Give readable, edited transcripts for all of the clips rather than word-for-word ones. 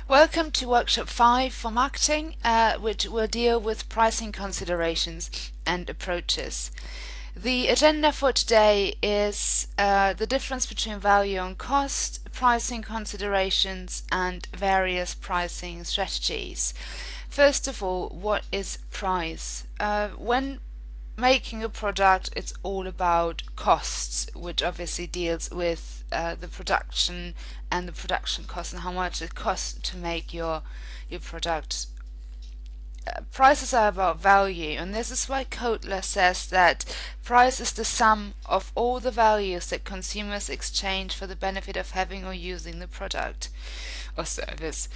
Welcome to Workshop 5 for Marketing, which will deal with pricing considerations and approaches. The agenda for today is the difference between value and cost, pricing considerations, and various pricing strategies. First of all, what is price? When making a product, it's all about costs, which obviously deals with the production and the production cost and how much it costs to make your product. Prices are about value, and this is why Kotler says that price is the sum of all the values that consumers exchange for the benefit of having or using the product or service.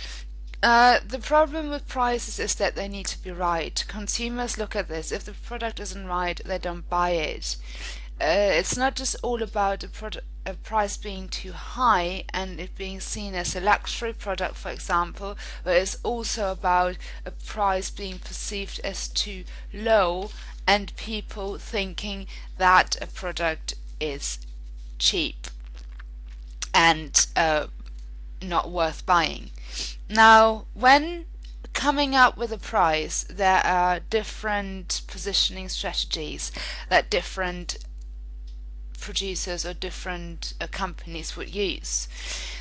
The problem with prices is that they need to be right. Consumers look at this. If the product isn't right, they don't buy it. It's not just all about a price being too high and it being seen as a luxury product, for example, but it's also about a price being perceived as too low and people thinking that a product is cheap and not worth buying. Now, when coming up with a price, there are different positioning strategies that different producers or different companies would use.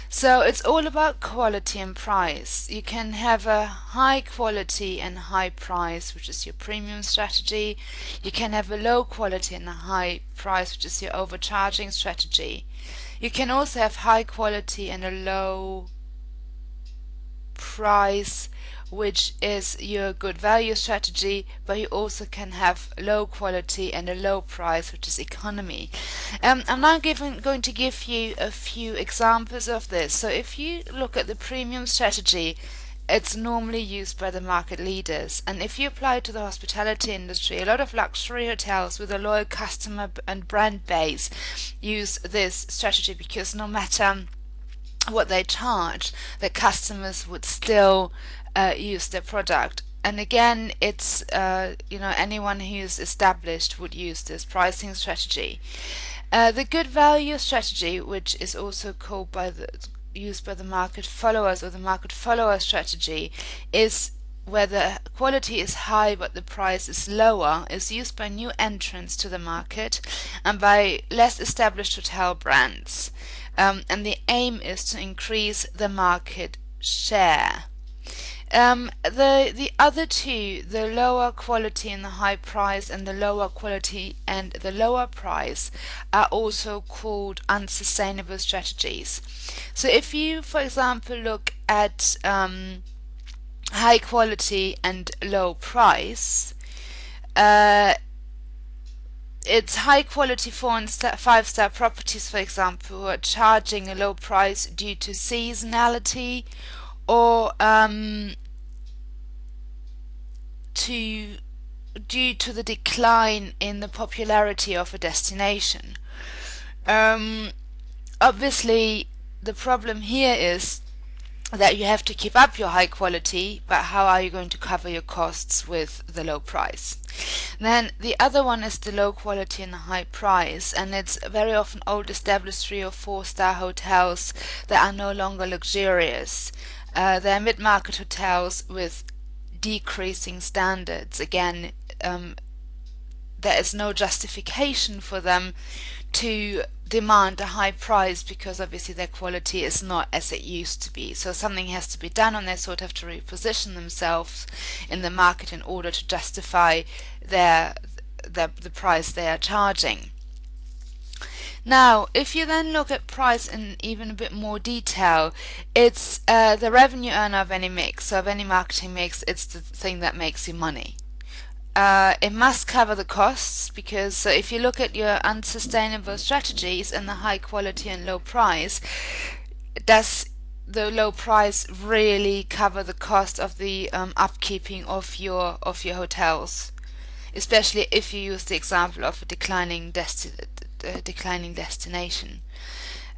So it's all about quality and price. You can have a high quality and high price, which is your premium strategy. You can have a low quality and a high price, which is your overcharging strategy. You can also have high quality and a low price, which is your good value strategy, but you also can have low quality and a low price, which is economy. I'm now going to give you a few examples of this. So if you look at the premium strategy, it's normally used by the market leaders, and if you apply it to the hospitality industry, a lot of luxury hotels with a loyal customer and brand base use this strategy because no matter what they charge, the customers would still use their product. And again, it's anyone who's established would use this pricing strategy. The good value strategy, which is also called used by the market followers, or the market follower strategy, is where the quality is high but the price is lower, is used by new entrants to the market and by less established hotel brands. And the aim is to increase the market share. The other two, the lower quality and the high price, and the lower quality and the lower price, are also called unsustainable strategies. So if you, for example, look at high quality and low price, it's high quality 4 and 5-star properties, for example, who are charging a low price due to seasonality or due to the decline in the popularity of a destination. Obviously, the problem here is that you have to keep up your high quality, but how are you going to cover your costs with the low price? Then the other one is the low quality and the high price, and it's very often old established 3 or 4-star hotels that are no longer luxurious. They're mid-market hotels with decreasing standards. Again, there is no justification for them to demand a high price because obviously their quality is not as it used to be. So something has to be done, and they sort of have to reposition themselves in the market in order to justify the price they are charging. Now, if you then look at price in even a bit more detail, it's the revenue earner of any mix. So of any marketing mix, it's the thing that makes you money. It must cover the costs, because so if you look at your unsustainable strategies and the high quality and low price, does the low price really cover the cost of the upkeeping of your hotels? Especially if you use the example of a declining destination.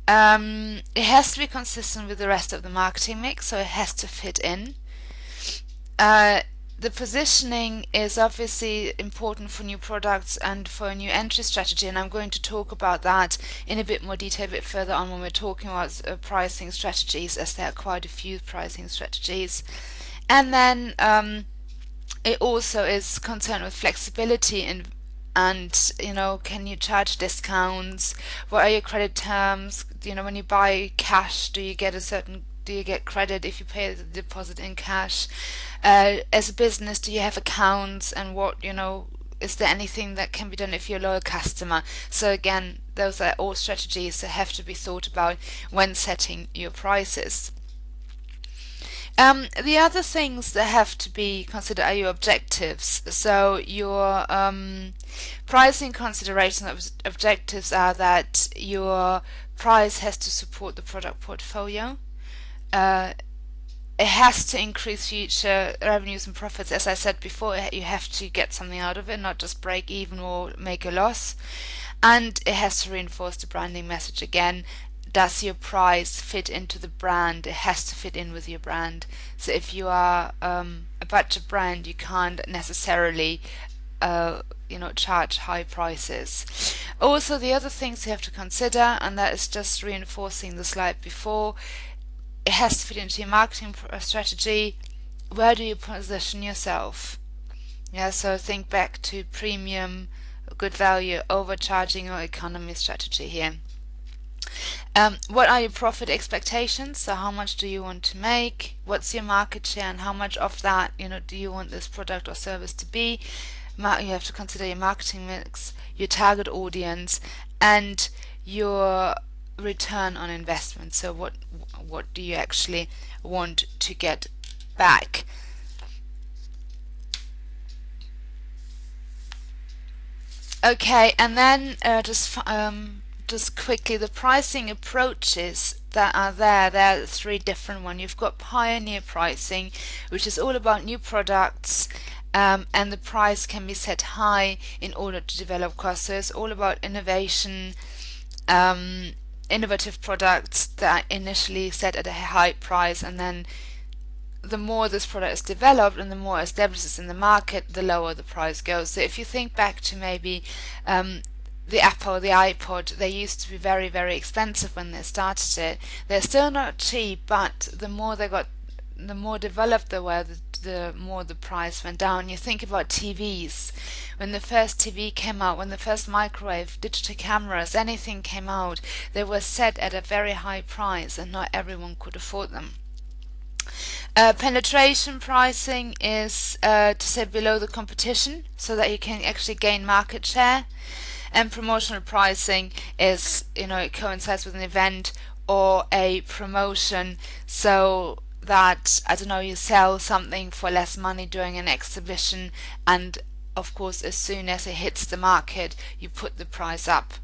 It has to be consistent with the rest of the marketing mix, so it has to fit in. The positioning is obviously important for new products and for a new entry strategy, and I'm going to talk about that in a bit more detail a bit further on when we're talking about pricing strategies, as there are quite a few pricing strategies. And then it also is concerned with flexibility and can you charge discounts? What are your credit terms? When you buy cash, do you get credit if you pay the deposit in cash? As a business, do you have accounts, and is there anything that can be done if you're a loyal customer? So again, those are all strategies that have to be thought about when setting your prices. The other things that have to be considered are your objectives. So your pricing consideration objectives are that your price has to support the product portfolio. Uh, it has to increase future revenues and profits. As I said before, you have to get something out of it, not just break even or make a loss. And it has to reinforce the branding message again. Does your price fit into the brand? It has to fit in with your brand. So if you are a budget brand, you can't necessarily charge high prices. Also, the other things you have to consider, and that is just reinforcing the slide before, it has to fit into your marketing strategy. Where do you position yourself? Yeah, so think back to premium, good value, overcharging, or economy strategy here. What are your profit expectations? So how much do you want to make? What's your market share, and how much of that, do you want this product or service to be? You have to consider your marketing mix, your target audience, and your return on investment. So what do you actually want to get back? Okay, and then just quickly, the pricing approaches that are there are three different ones. You've got pioneer pricing, which is all about new products, and the price can be set high in order to develop costs. So it's all about innovation, innovative products that are initially set at a high price, and then the more this product is developed and the more established in the market, the lower the price goes. So if you think back to maybe the Apple, the iPod, they used to be very, very expensive when they started it. They're still not cheap, but the more developed they were, the more the price went down. You think about TVs. When the first TV came out, when the first microwave, digital cameras, anything came out, they were set at a very high price, and not everyone could afford them. Penetration pricing is to say below the competition, so that you can actually gain market share. And promotional pricing is, it coincides with an event or a promotion, so that, I don't know, you sell something for less money during an exhibition, and of course as soon as it hits the market, you put the price up.